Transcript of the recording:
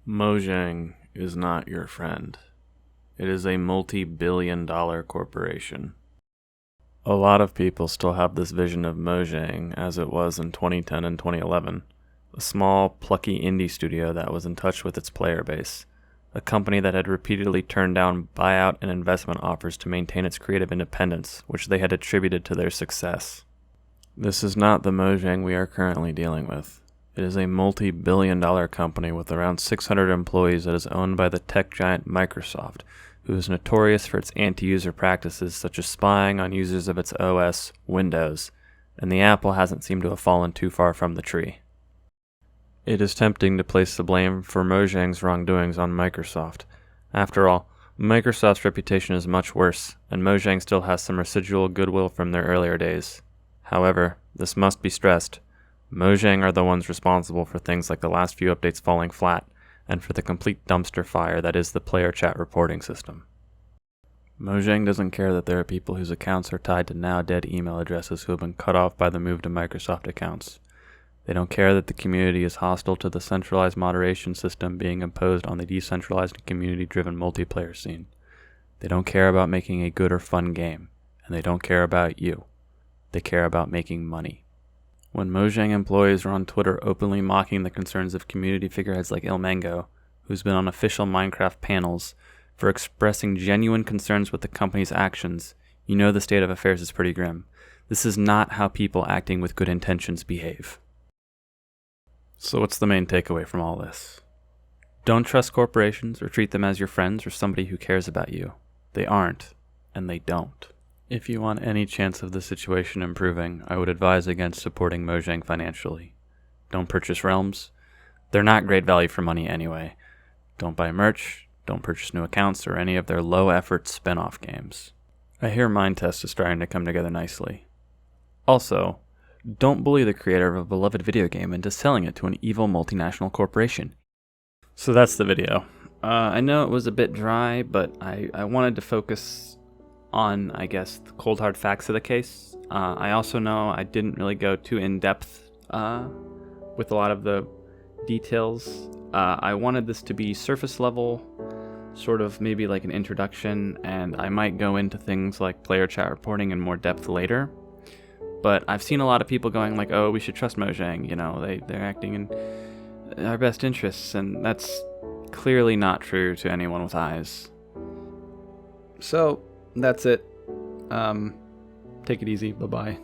Mojang is not your friend. It is a multi-billion-dollar corporation. A lot of people still have this vision of Mojang as it was in 2010 and 2011, a small, plucky indie studio that was in touch with its player base, a company that had repeatedly turned down buyout and investment offers to maintain its creative independence, which they had attributed to their success. This is not the Mojang we are currently dealing with. It is a multi-billion-dollar company with around 600 employees that is owned by the tech giant Microsoft, who is notorious for its anti-user practices such as spying on users of its OS, Windows, and the apple hasn't seemed to have fallen too far from the tree. It is tempting to place the blame for Mojang's wrongdoings on Microsoft. After all, Microsoft's reputation is much worse, and Mojang still has some residual goodwill from their earlier days. However, this must be stressed. Mojang are the ones responsible for things like the last few updates falling flat, and for the complete dumpster fire that is the player chat reporting system. Mojang doesn't care that there are people whose accounts are tied to now dead email addresses who have been cut off by the move to Microsoft accounts. They don't care that the community is hostile to the centralized moderation system being imposed on the decentralized and community-driven multiplayer scene. They don't care about making a good or fun game, and they don't care about you. They care about making money. When Mojang employees are on Twitter openly mocking the concerns of community figureheads like Ilmango, who's been on official Minecraft panels, for expressing genuine concerns with the company's actions, you know the state of affairs is pretty grim. This is not how people acting with good intentions behave. So what's the main takeaway from all this? Don't trust corporations or treat them as your friends or somebody who cares about you. They aren't, and they don't. If you want any chance of the situation improving, I would advise against supporting Mojang financially. Don't purchase realms. They're not great value for money anyway. Don't buy merch, don't purchase new accounts or any of their low-effort spin-off games. I hear Mindtest is starting to come together nicely. Also, don't bully the creator of a beloved video game into selling it to an evil multinational corporation. So that's the video. I know it was a bit dry, but I wanted to focus on, I guess, the cold hard facts of the case. I also know I didn't really go too in-depth with a lot of the details. I wanted this to be surface level, sort of maybe like an introduction, and I might go into things like player chat reporting in more depth later. But I've seen a lot of people going like, oh, we should trust Mojang, you know, they're acting in our best interests, and that's clearly not true to anyone with eyes. So, that's it. Take it easy. Bye-bye.